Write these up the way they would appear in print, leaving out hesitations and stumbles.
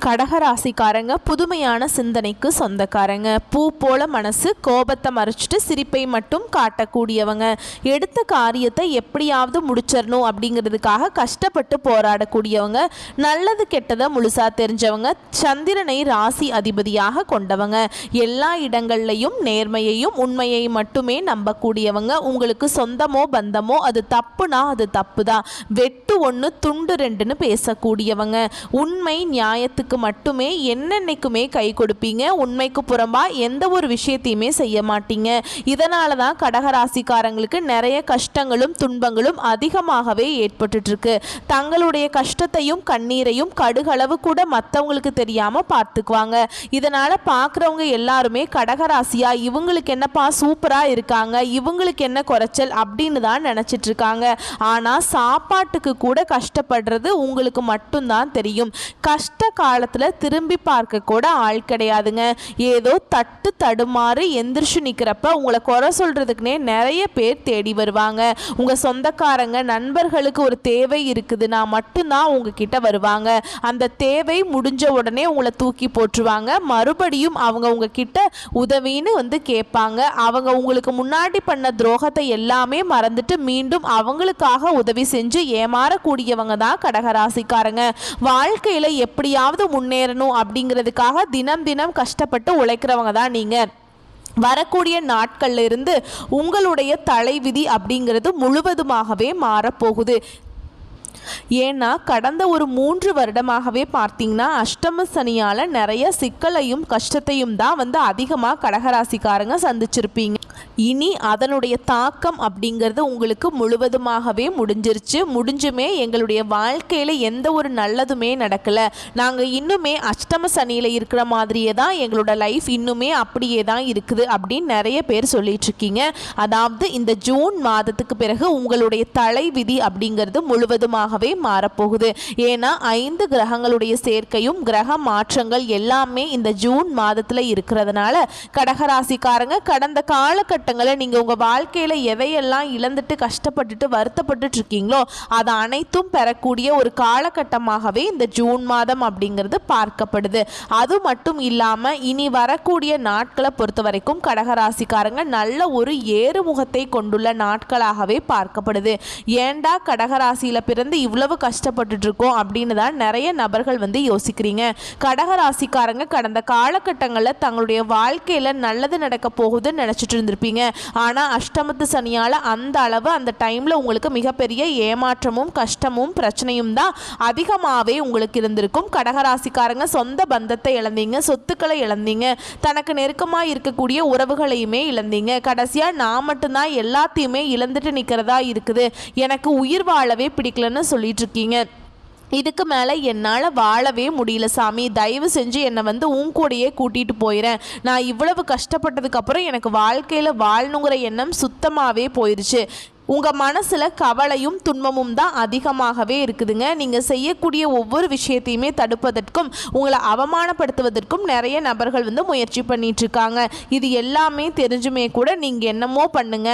கடகராசிக்காரங்க புதுமையான சிந்தனைக்கு சொந்தக்காரங்க. பூ போல மனசு, கோபத்தை மறைச்சிட்டு சிரிப்பை மட்டும் காட்டக்கூடியவங்க. எடுத்த காரியத்தை எப்படியாவது முடிச்சிடணும் அப்படிங்கிறதுக்காக கஷ்டப்பட்டு போராடக்கூடியவங்க. நல்லது கெட்டதை முழுசா தெரிஞ்சவங்க. சந்திரனை ராசி அதிபதியாக கொண்டவங்க. எல்லா இடங்கள்லையும் நேர்மையையும் உண்மையை மட்டுமே நம்பக்கூடியவங்க. உங்களுக்கு சொந்தமோ பந்தமோ அது தப்புனா அது தப்பு தான். வெட்டு ஒன்று துண்டு ரெண்டுன்னு பேசக்கூடியவங்க. உண்மை நியாயத்துக்கு மட்டுமே என்னென்னைக்குமே கை கொடுப்பீங்க. உண்மைக்கு புறம்பா எந்த ஒரு விஷயத்தையுமே செய்ய மாட்டீங்க. இதனால தான் கடகராசிக்காரங்களுக்கு நிறைய கஷ்டங்களும் துன்பங்களும் அதிகமாகவே ஏற்பட்டு இருக்கு. தங்களுடைய கஷ்டத்தையும் கண்ணீரையும் கடுகளவு கூட மற்றவங்களுக்கு தெரியாம பார்த்துக்குவாங்க. இதனால பார்க்குறவங்க எல்லாருமே கடகராசியா இவங்களுக்கு என்னப்பா சூப்பரா இருக்காங்க, இவங்களுக்கு என்ன குறைச்சல் அப்படின்னு தான் நினைச்சிட்டு இருக்காங்க. ஆனா சாப்பாட்டுக்கு கூட கஷ்டப்படுறது உங்களுக்கு மட்டும்தான் தெரியும். கஷ்ட காலத்துல திரும்பி பார்க்க கூட ஆள் கிடையாதுங்க. ஏதோ தட்டு தடுமாறு எந்திரிச்சு நிக்கிறப்ப உங்களை குறை சொல்றதுக்குனே நிறைய பேர் தேடி வருவாங்க. உங்க சொந்தக்காரங்க நண்பர்களுக்கு ஒரு தேவை இருக்குதுன்னா மட்டும்தான் உங்ககிட்ட வருவாங்க. அந்த தேவை முடிஞ்ச உடனே உங்களை தூக்கி போட்டுருவாங்க. மறுபடியும் அவங்க உங்ககிட்ட உதவின்னு வந்து கேட்பாங்க. அவங்க உங்களுக்கு முன்னாடி பண்ண துரோகத்தை எல்லாமே மறந்துட்டு மீண்டும் அவங்களுக்காக உதவி செஞ்சு ஏமாறக்கூடியவங்க தான் கடகராசிக்காரங்க. வாழ்க்கையில எப்படியாவது முன்னேறணும் அப்படிங்கிறதுக்காக தினம் தினம் கஷ்டப்பட்டு உழைக்கிறவங்க தான் நீங்க. வரக்கூடிய நாட்கள்ல இருந்து உங்களுடைய தலைவிதி அப்படிங்கிறது முழுவதுமாகவே மாறப்போகுது. ஏன்னா கடந்த ஒரு 3 வருடமாகவே பார்த்தீங்கன்னா அஷ்டம சனியால் நிறைய சிக்கலையும் கஷ்டத்தையும் தான் வந்து அதிகமாக கடகராசிக்காரங்க சந்திச்சிருப்பீங்க. இனி அதனுடைய தாக்கம் அப்படிங்கிறது உங்களுக்கு முழுவதுமாகவே முடிஞ்சுமே எங்களுடைய வாழ்க்கையில் எந்த ஒரு நல்லதுமே நடக்கலை, நாங்கள் இன்னுமே அஷ்டம சனியில் இருக்கிற மாதிரியே தான் எங்களோட லைஃப் இன்னுமே அப்படியே தான் இருக்குது அப்படின்னு நிறைய பேர் சொல்லிட்டு இருக்கீங்க. அதாவது இந்த ஜூன் மாதத்துக்கு பிறகு உங்களுடைய தலைவிதி அப்படிங்கிறது முழுவதுமாக மாறப்போகுது. ஏன்னா 5 கிரகங்களுடைய சேர்க்கையும் கிரக மாற்றங்கள் எல்லாமே இந்த ஜூன் மாதத்துல இருக்கிறதுனால கடகராசிக்காரங்க கடந்த காலகட்டங்களில் நீங்க உங்க வாழ்க்கையில எதையெல்லாம் இழந்துட்டு கஷ்டப்பட்டுட்டு வருத்தப்பட்டு இருக்கீங்களோ அதை அனைத்தும் பெறக்கூடிய ஒரு காலகட்டமாகவே இந்த ஜூன் மாதம் அப்படிங்கிறது பார்க்கப்படுது. அது மட்டும் இல்லாம இனி வரக்கூடிய நாட்களை பொறுத்த வரைக்கும் கடகராசிக்காரங்க நல்ல ஒரு ஏறுமுகத்தை கொண்டுள்ள நாட்களாகவே பார்க்கப்படுது. ஏண்டா கடகராசியில பிறந்து இவ்வளவு கஷ்டப்பட்டு இருக்கோம் அப்படின்னு தான் நிறைய நபர்கள் வந்து யோசிக்கிறீங்க. கடகராசிக்காரங்க கடந்த காலகட்டங்களில் தங்களுடைய வாழ்க்கையில நல்லது நடக்க போகுதுன்னு நினைச்சிட்டு இருந்திருப்பீங்க. ஆனா அஷ்டமத்து சனியால அந்த அளவு அந்த டைம்ல உங்களுக்கு மிகப்பெரிய ஏமாற்றமும் கஷ்டமும் பிரச்சனையும் தான் அதிகமாகவே உங்களுக்கு இருந்திருக்கும். கடகராசிக்காரங்க சொந்த பந்தத்தை இழந்தீங்க, சொத்துக்களை இழந்தீங்க, தனக்கு நெருக்கமாக இருக்கக்கூடிய உறவுகளையுமே இழந்தீங்க. கடைசியா நான் மட்டும்தான் எல்லாத்தையுமே இழந்துட்டு நிற்கிறதா இருக்குது, எனக்கு உயிர் வாழவே பிடிக்கலன்னு சொல்லிட்டு இருக்கீங்க. இதுக்கு மேலே என்னால் வாழவே முடியல சாமி, தயவு செஞ்சு என்னை வந்து உன் கூடையே கூட்டிகிட்டு போயிறேன். நான் இவ்வளவு கஷ்டப்பட்டதுக்கப்புறம் எனக்கு வாழ்க்கையில் வாழணுங்கிற எண்ணம் சுத்தமாகவே போயிடுச்சு. உங்கள் மனசில் கவலையும் துன்பமும் தான் அதிகமாகவே இருக்குதுங்க. நீங்கள் செய்யக்கூடிய ஒவ்வொரு விஷயத்தையுமே தடுப்பதற்கும் உங்களை அவமானப்படுத்துவதற்கும் நிறைய நபர்கள் வந்து முயற்சி பண்ணிகிட்ருக்காங்க. இது எல்லாமே தெரிஞ்சுமே கூட நீங்கள் என்னமோ பண்ணுங்க,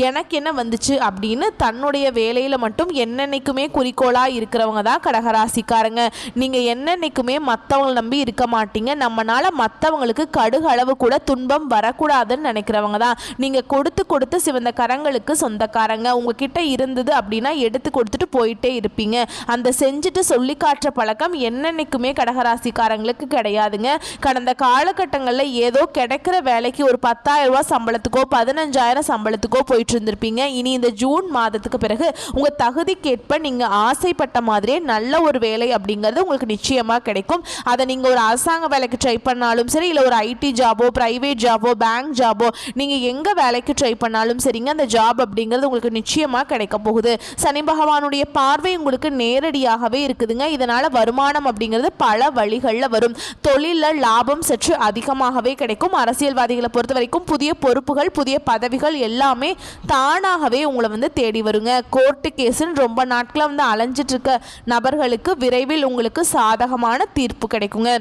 எனக்கு என்ன வந்துச்சு அப்படின்னு தன்னுடைய வேலையில் மட்டும் என்னென்னைக்குமே குறிக்கோளாக இருக்கிறவங்க தான் கடகராசிக்காரங்க. நீங்கள் என்னென்னைக்குமே மற்றவங்களை நம்பி இருக்க மாட்டீங்க. நம்மளால் மற்றவங்களுக்கு கடுகளவு கூட துன்பம் வரக்கூடாதுன்னு நினைக்கிறவங்க தான். நீங்கள் கொடுத்து சிவந்த கரங்களுக்கு சொந்தக்காரங்க. உங்ககிட்ட இருந்தது அப்படின்னா எடுத்து கொடுத்துட்டு போயிட்டே இருப்பீங்க. அந்த செஞ்சுட்டு சொல்லி காட்டுற பழக்கம் என்னன்னைக்குமே கடகராசிக்காரங்களுக்கு கிடையாதுங்க. கடந்த காலகட்டங்களில் ஏதோ கிடைக்கிற வேலைக்கு ஒரு 10,000 ரூபாய் சம்பளத்துக்கோ 15,000 சம்பளத்துக்கோ போயிட்டு இருந்திருப்பீங்க. இனி இந்த ஜூன் மாதத்துக்கு பிறகு உங்க தகுதிக்கேற்ப நீங்க ஆசைப்பட்ட மாதிரியே நல்ல ஒரு வேலை அப்படிங்கிறது உங்களுக்கு நிச்சயமா கிடைக்கும். அதை நீங்க ஒரு அரசாங்க வேலைக்கு ட்ரை பண்ணாலும் சரி, இல்லை ஒரு ஐடி ஜாபோ, பிரைவேட் ஜாபோ, பேங்க் ஜாபோ, நீங்க எங்க வேலைக்கு ட்ரை பண்ணாலும் சரிங்க, அந்த ஜாப் அப்படிங்கிறது உங்களுக்கு நிச்சயமா கிடைக்க போகுது. சனி பகவானுடைய பார்வை உங்களுக்கு நேரடியாகவே இருக்குதுங்க. இதனால வருமானம் அப்படிங்கிறது பல வழிகளில் வரும். தொழிலில் லாபம் சற்று அதிகமாகவே கிடைக்கும். அரசியல்வாதிகளை பொறுத்த வரைக்கும் புதிய பொறுப்புகள், புதிய பதவிகள் எல்லாமே தானாகவே உங்களை வந்து தேடி வருங்க. கோர்ட்டு கேஸுன்னு ரொம்ப நாட்களை வந்து அலைஞ்சிட்டு இருக்க நபர்களுக்கு விரைவில் உங்களுக்கு சாதகமான தீர்ப்பு கிடைக்குங்க.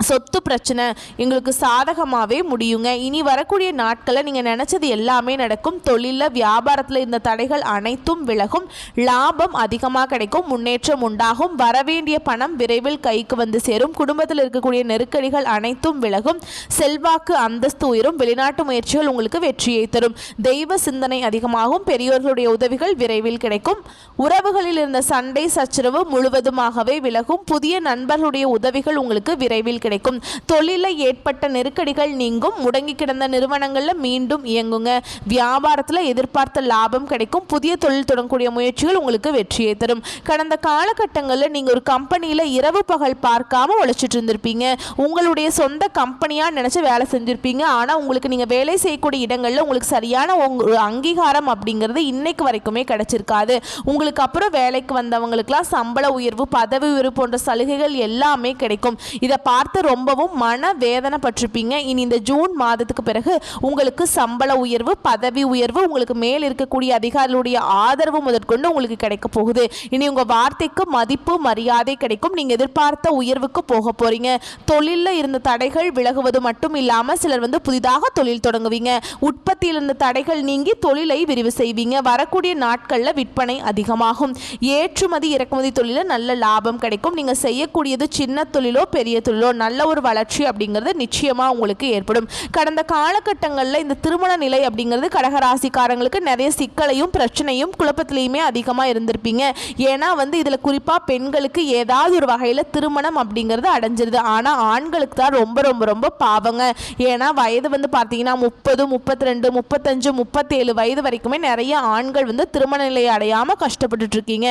சொத்து பிரச்சனை எங்களுக்கு சாதகமாகவே முடியுங்க. இனி வரக்கூடிய நாட்களில் நீங்கள் நினச்சது எல்லாமே நடக்கும். தொழிலில் வியாபாரத்தில் இருந்த தடைகள் அனைத்தும் விலகும். லாபம் அதிகமாக கிடைக்கும். முன்னேற்றம் உண்டாகும். வரவேண்டிய பணம் விரைவில் கைக்கு வந்து சேரும். குடும்பத்தில் இருக்கக்கூடிய நெருக்கடிகள் அனைத்தும் விலகும். செல்வாக்கு அந்தஸ்து உயரும். வெளிநாட்டு முயற்சிகள் உங்களுக்கு வெற்றியை தரும். தெய்வ சிந்தனை அதிகமாகும். பெரியோர்களுடைய உதவிகள் விரைவில் கிடைக்கும். உறவுகளில் இருந்த சண்டை சச்சரவு முழுவதுமாகவே விலகும். புதிய நண்பர்களுடைய உதவிகள் உங்களுக்கு விரைவில் கிடைக்கும். தொழிலில் ஏற்பட்ட நெருக்கடிகள் நீங்கும். முடங்கி கிடந்த நிறுவனங்களில் மீண்டும் இயங்குங்க. வியாபாரத்தில் எதிர்பார்த்த லாபம் கிடைக்கும். புதிய தொழில் தொடங்கக்கூடிய முயற்சிகள் உங்களுக்கு வெற்றியை தரும். கடந்த காலகட்டங்களில் நீங்கள் ஒரு கம்பெனியில் இரவு பகல் பார்க்காம உழைச்சிட்டு இருந்திருப்பீங்க. உங்களுடைய சொந்த கம்பெனியாக நினச்சி வேலை செஞ்சுருப்பீங்க. ஆனால் உங்களுக்கு நீங்கள் வேலை செய்யக்கூடிய இடங்களில் உங்களுக்கு சரியான ஒரு அங்கீகாரம் அப்படிங்கிறது இன்னைக்கு வரைக்குமே கிடைச்சிருக்காது. உங்களுக்கு அப்புறம் வேலைக்கு வந்தவங்களுக்கெல்லாம் சம்பள உயர்வு, பதவி உயர்வு போன்ற சலுகைகள் எல்லாமே கிடைக்கும். இதை பார்த்து ரொம்பவும் மன வேதனை பட்டிருப்பீங்க. இனி இந்த ஜூன் மாதத்துக்கு பிறகு உங்களுக்கு சம்பள உயர்வு, பதவி உயர்வு, உங்களுக்கு மேல் இருக்கக்கூடிய அதிகாரிகளுடைய ஆதரவு முதற்கொண்டு உங்களுக்கு கிடைக்க போகுது. இனி உங்கள் வார்த்தைக்கு மதிப்பு மரியாதை கிடைக்கும். நீங்கள் எதிர்பார்த்த உயர்வுக்கு போக போறீங்க. தொழிலில் இருந்த தடைகள் விலகுவது மட்டும் இல்லாமல் சிலர் புதிதாக தொழில் தொடங்குவீங்க. உற்பத்தியில் இருந்த தடைகள் நீங்கி தொழிலை விரிவு செய்வீங்க. வரக்கூடிய நாட்களில் விற்பனை அதிகமாகும். ஏற்றுமதி இறக்குமதி தொழிலில் நல்ல லாபம் கிடைக்கும். நீங்கள் செய்யக்கூடியது சின்ன தொழிலோ பெரிய தொழிலோ நல்ல ஒரு வளர்ச்சி அப்படிங்கிறது நிச்சயமாக உங்களுக்கு ஏற்படும். கடந்த காலகட்டங்களில் இந்த திருமண நிலை அப்படிங்கிறது கடகராசிக்காரங்களுக்கு நிறைய சிக்கலையும் பிரச்சனையும் குழப்பத்திலையுமே அதிகமாக இருந்திருப்பீங்க. ஏன்னா இதில் குறிப்பாக பெண்களுக்கு ஏதாவது ஒரு வகையில் திருமணம் அப்படிங்கிறது அடைஞ்சிருது. ஆனால் ஆண்களுக்கு தான் ரொம்ப ரொம்ப ரொம்ப பாவங்க. ஏன்னா வயது பார்த்தீங்கன்னா 30, 32, 35, 37 வயது வரைக்குமே நிறைய ஆண்கள் திருமண நிலையை அடையாமல் கஷ்டப்பட்டுட்டு இருக்கீங்க.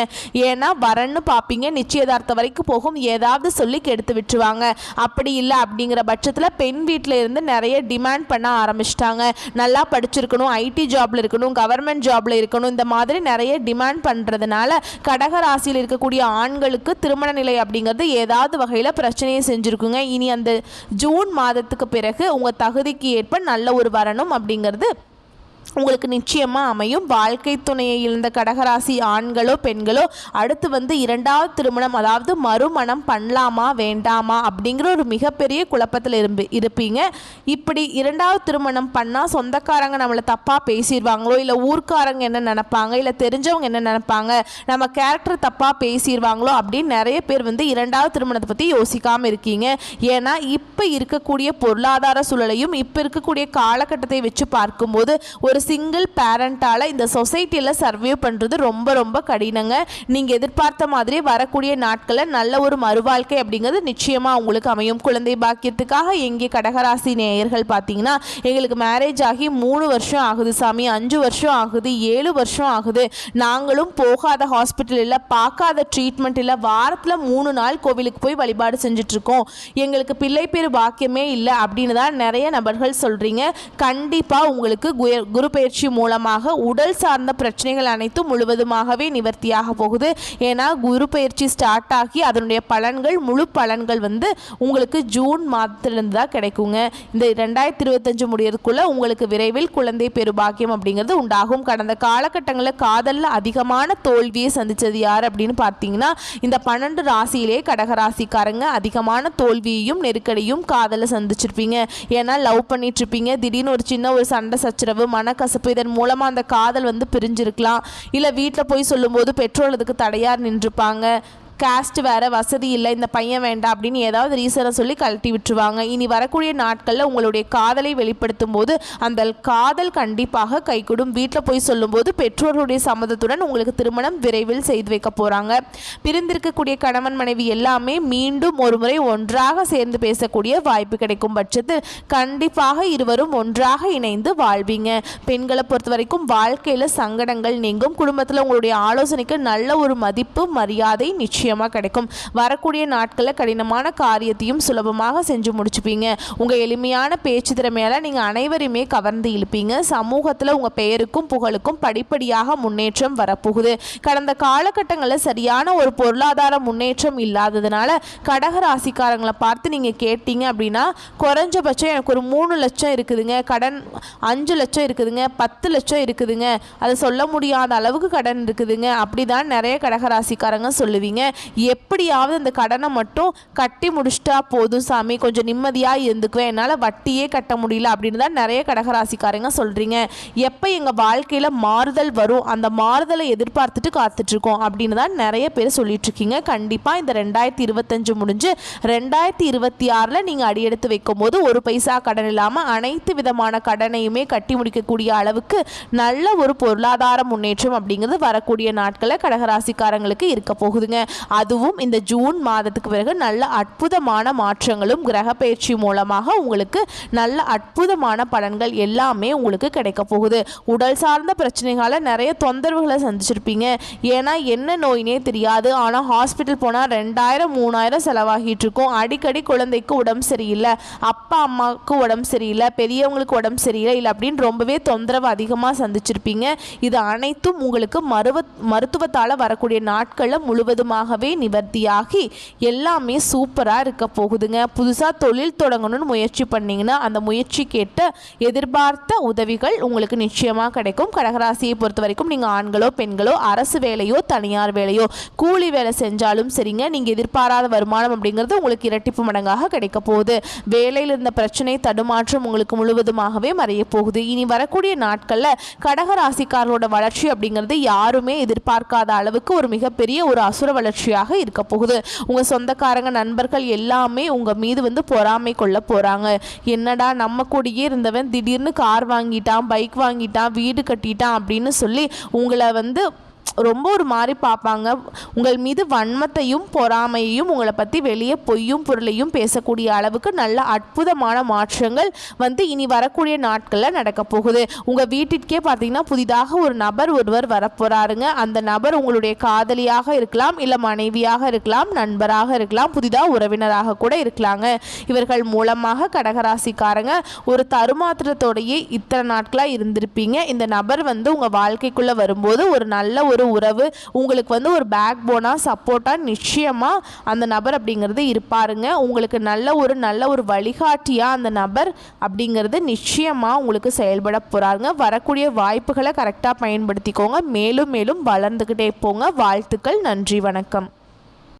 ஏன்னா வரன்னு பார்ப்பீங்க, நிச்சயதார்த்தம் வரைக்கும் போகும், ஏதாவது சொல்லி கெடுத்து விட்டுருவாங்க. அப்படி இல்லை அப்படிங்கிற பட்சத்தில் பெண் வீட்டில் இருந்து நிறைய டிமாண்ட் பண்ண ஆரம்பிச்சிட்டாங்க. நல்லா படிச்சிருக்கணும், ஐடி ஜாப்ல இருக்கணும், கவர்மெண்ட் ஜாப்ல இருக்கணும், இந்த மாதிரி நிறைய டிமாண்ட் பண்ணுறதுனால கடகராசியில் இருக்கக்கூடிய ஆண்களுக்கு திருமண நிலை அப்படிங்கிறது ஏதாவது வகையில் பிரச்சனையை செஞ்சுருக்குங்க. இனி அந்த ஜூன் மாதத்துக்கு பிறகு உங்கள் தகுதிக்கு ஏற்ப நல்ல ஒரு வரணும் அப்படிங்கிறது உங்களுக்கு நிச்சயமாக அமையும். வாழ்க்கை துணையை இழந்த கடகராசி ஆண்களோ பெண்களோ அடுத்து இரண்டாவது திருமணம், அதாவது மறுமணம் பண்ணலாமா வேண்டாமா அப்படிங்கிற ஒரு மிகப்பெரிய குழப்பத்தில் இருப்பீங்க. இப்படி இரண்டாவது திருமணம் பண்ணால் சொந்தக்காரங்க நம்மளை தப்பாக பேசிடுவாங்களோ, இல்லை ஊர்க்காரங்க என்ன நினைப்பாங்க, இல்லை தெரிஞ்சவங்க என்ன நினைப்பாங்க, நம்ம கேரக்டர் தப்பாக பேசிடுவாங்களோ அப்படின்னு நிறைய பேர் இரண்டாவது திருமணத்தை பற்றி யோசிக்காமல் இருக்கீங்க. ஏன்னா இப்போ இருக்கக்கூடிய பொருளாதார சூழலையும் இப்போ இருக்கக்கூடிய காலகட்டத்தை வச்சு பார்க்கும்போது ஒரு சிங்கிள் பேரண்டால் இந்த சொசைட்டியில் சர்வே பண்ணுறது ரொம்ப ரொம்ப கடினங்க. நீங்கள் எதிர்பார்த்த மாதிரி வரக்கூடிய நாட்களில் நல்ல ஒரு மறுவாழ்க்கை அப்படிங்கிறது நிச்சயமாக உங்களுக்கு அமையும். குழந்தை பாக்கியத்துக்காக எங்கே கடகராசி நேயர்கள் பார்த்தீங்கன்னா, எங்களுக்கு மேரேஜ் ஆகி 3 வருஷம் ஆகுது சாமி, 5 வருஷம் ஆகுது, 7 வருஷம் ஆகுது, நாங்களும் போகாத ஹாஸ்பிட்டல் இல்லை, பார்க்காத ட்ரீட்மெண்ட் இல்லை, வாரத்தில் 3 நாள் கோவிலுக்கு போய் வழிபாடு செஞ்சிட்ருக்கோம், எங்களுக்கு பிள்ளை பேர் பாக்கியமே இல்லை அப்படின்னு தான் நிறைய நபர்கள் சொல்கிறீங்க. கண்டிப்பாக உங்களுக்கு குரு பயிற்சி மூலமாக உடல் சார்ந்த பிரச்சனைகள் அனைத்தும் முழுவதுமாகவே நிவர்த்தியாக போகுது. ஏன்னா குரு பயிற்சி ஸ்டார்ட் ஆகி அதனுடைய பலன்கள் முழு பலன்கள் உங்களுக்கு ஜூன் மாதத்திலிருந்து தான் கிடைக்குங்க. இந்த 2025 முடியறதுக்குள்ள உங்களுக்கு விரைவில் குழந்தை பெருபாக்கியம் அப்படிங்கிறது உண்டாகும். கடந்த காலகட்டங்களில் காதலில் அதிகமான தோல்வியை சந்தித்தது யார் அப்படின்னு பார்த்தீங்கன்னா, இந்த 12 ராசியிலே கடகராசிக்காரங்க அதிகமான தோல்வியையும் நெருக்கடியும் காதலில் சந்திச்சிருப்பீங்க. ஏன்னா லவ் பண்ணிட்டு இருப்பீங்க, திடீர்னு ஒரு சின்ன ஒரு சண்டை சச்சரவு, மனக்கசப்பு, இதன் மூலமாக அந்த காதல் பிரிஞ்சிருக்கலாம். இல்லை வீட்டில் போய் சொல்லும்போது பெற்றோர் அதுக்கு தடையார் நின்றுப்பாங்க. காஸ்ட் வேறு, வசதி இல்லை, இந்த பையன் வேண்டாம் அப்படின்னு ஏதாவது ரீசனை சொல்லி கழட்டி விட்டுருவாங்க. இனி வரக்கூடிய நாட்களில் உங்களுடைய காதலை வெளிப்படுத்தும் போது அந்த காதல் கண்டிப்பாக கைகூடும். வீட்டில் போய் சொல்லும்போது பெற்றோர்களுடைய சம்மதத்துடன் உங்களுக்கு திருமணம் விரைவில் செய்து வைக்க போகிறாங்க. பிரிந்திருக்கக்கூடிய கணவன் மனைவி எல்லாமே மீண்டும் ஒரு முறை ஒன்றாக சேர்ந்து பேசக்கூடிய வாய்ப்பு கிடைக்கும் பட்சத்தில் கண்டிப்பாக இருவரும் ஒன்றாக இணைந்து வாழ்வீங்க. பெண்களை பொறுத்த வரைக்கும் வாழ்க்கையில் சங்கடங்கள் நீங்கும். குடும்பத்தில் உங்களுடைய ஆலோசனைக்கு நல்ல ஒரு மதிப்பு மரியாதை நிச்சயம் கிடைக்கும். வரக்கூடிய நாட்களில் கடினமான காரியத்தையும் சுலபமாக செஞ்சு முடிச்சுப்பீங்க. உங்கள் எளிமையான பேச்சு திறமையால் நீங்கள் அனைவரையுமே கவர்ந்து இழுப்பீங்க. சமூகத்தில் உங்கள் பெயருக்கும் புகழுக்கும் படிப்படியாக முன்னேற்றம் வரப்போகுது. கடந்த காலகட்டங்களில் சரியான ஒரு பொருளாதார முன்னேற்றம் இல்லாததுனால கடகராசிக்காரங்களை பார்த்து நீங்கள் கேட்டீங்க அப்படின்னா, குறைஞ்சபட்சம் எனக்கு ஒரு 3 லட்சம் இருக்குதுங்க, கடன் 5 லட்சம் இருக்குதுங்க, 10 லட்சம் இருக்குதுங்க, அதை சொல்ல முடியாத அளவுக்கு கடன் இருக்குதுங்க, அப்படிதான் நிறைய கடகராசிக்காரங்க சொல்லுவீங்க. எப்படியாவது அந்த கடனை மட்டும் கட்டி முடிச்சிட்டா போதும் சாமி, கொஞ்சம் நிம்மதியாக இருந்துக்குவேன், என்னால் வட்டியே கட்ட முடியல அப்படின்னு தான் நிறைய கடகராசிக்காரங்க சொல்கிறீங்க. எப்போ எங்கள் வாழ்க்கையில் மாறுதல் வரும், அந்த மாறுதலை எதிர்பார்த்துட்டு காத்துட்ருக்கோம் அப்படின்னு தான் நிறைய பேர் சொல்லிட்டு இருக்கீங்க. கண்டிப்பாக இந்த 2025 முடிஞ்சு 2026 நீங்கள் அடியெடுத்து வைக்கும் போது ஒரு பைசா கடன் இல்லாமல் அனைத்து விதமான கடனையுமே கட்டி முடிக்கக்கூடிய அளவுக்கு நல்ல ஒரு பொருளாதார முன்னேற்றம் அப்படிங்கிறது வரக்கூடிய நாட்களில் கடகராசிக்காரங்களுக்கு இருக்க போகுதுங்க. அதுவும் இந்த ஜூன் மாதத்துக்கு பிறகு நல்ல அற்புதமான மாற்றங்களும் கிரக பயிற்சி மூலமாக உங்களுக்கு நல்ல அற்புதமான பலன்கள் எல்லாமே உங்களுக்கு கிடைக்க போகுது. உடல் சார்ந்த பிரச்சனைகளை நிறைய தொந்தரவுகளை சந்திச்சிருப்பீங்க. ஏன்னா என்ன நோயினே தெரியாது, ஆனால் ஹாஸ்பிட்டல் போனால் 2000-3000 செலவாகிட்டு இருக்கும். அடிக்கடி குழந்தைக்கு உடம்பு சரியில்லை, அப்பா அம்மாவுக்கு உடம்பு சரியில்லை, பெரியவங்களுக்கு உடம்பு சரியில்லை இல்லை அப்படின்னு ரொம்பவே தொந்தரவு அதிகமாக சந்திச்சிருப்பீங்க. இது அனைத்தும் உங்களுக்கு மருத்துவத்தால் வரக்கூடிய நாட்களில் முழுவதுமாகவே நிவர்த்தியாகி எல்லாமே சூப்பராக இருக்க போகுதுங்க. புதுசாக தொழில் தொடங்கணும்னு முயற்சி பண்ணிங்கன்னா அந்த முயற்சி கேட்ட எதிர்பார்த்த உதவிகள் உங்களுக்கு நிச்சயமாக கிடைக்கும். கடகராசியை பொறுத்த வரைக்கும் நீங்கள் ஆண்களோ பெண்களோ அரசு வேலையோ தனியார் வேலையோ கூலி வேலை செஞ்சாலும் சரிங்க, நீங்கள் எதிர்பாராத வருமானம் அப்படிங்கிறது உங்களுக்கு இரட்டிப்பு மடங்காக கிடைக்க போகுது. வேலையில் இருந்த பிரச்சனை தடுமாற்றம் உங்களுக்கு முழுவதுமாகவே மறைய போகுது. இனி வரக்கூடிய நாட்களில் கடகராசிக்காரர்களோட வளர்ச்சி அப்படிங்கிறது யாருமே எதிர்பார்க்காத அளவுக்கு ஒரு மிகப்பெரிய ஒரு அசுர வளர்ச்சியாக இருக்க போகுது. உங்கள் சொந்தக்காரங்க நண்பர்கள் எல்லாமே உங்கள் மீது பொறாமை கொள்ள போகிறாங்க. என்னடா நம்ம கூடயே இருந்தவன் திடீர்னு கார் வாங்கிட்டான், பைக் வாங்கிட்டான், வீடு கட்டிட்டான் அப்படின்னு சொல்லி உங்களை ரொம்ப ஒரு மாதிரி பார்ப்பாங்க. உங்கள் மீது வன்மத்தையும் பொறாமையையும் உங்களை பற்றி வெளியே பொய்யும் பொருளையும் பேசக்கூடிய அளவுக்கு நல்ல அற்புதமான மாற்றங்கள் இனி வரக்கூடிய நாட்களில் நடக்க போகுது. உங்கள் வீட்டிற்கே பார்த்தீங்கன்னா புதிதாக ஒரு நபர் ஒருவர் வரப்போகிறாருங்க. அந்த நபர் உங்களுடைய காதலியாக இருக்கலாம், இல்லை மனைவியாக இருக்கலாம், நண்பராக இருக்கலாம், புதிதாக உறவினராக கூட இருக்கலாங்க. இவர்கள் மூலமாக கடகராசிக்காரங்க ஒரு தருமாத்திரத்தோடையே இத்தனை நாட்களாக இருந்திருப்பீங்க. இந்த நபர் உங்கள் வாழ்க்கைக்குள்ளே வரும்போது ஒரு நல்ல ஒரு உறவு உங்களுக்கு ஒரு பேக் போனா சப்போர்ட்டா நிச்சயமா அந்த நபர் அப்படிங்கிறது இருப்பாருங்க. உங்களுக்கு நல்ல ஒரு வழிகாட்டியா அந்த நபர் அப்படிங்கிறது நிச்சயமா உங்களுக்கு செயல்பட போறாங்க. வரக்கூடிய வாய்ப்புகளை கரெக்டாக பயன்படுத்திக்கோங்க. மேலும் மேலும் வளர்ந்துக்கிட்டே போங்க. வாழ்த்துக்கள். நன்றி. வணக்கம்.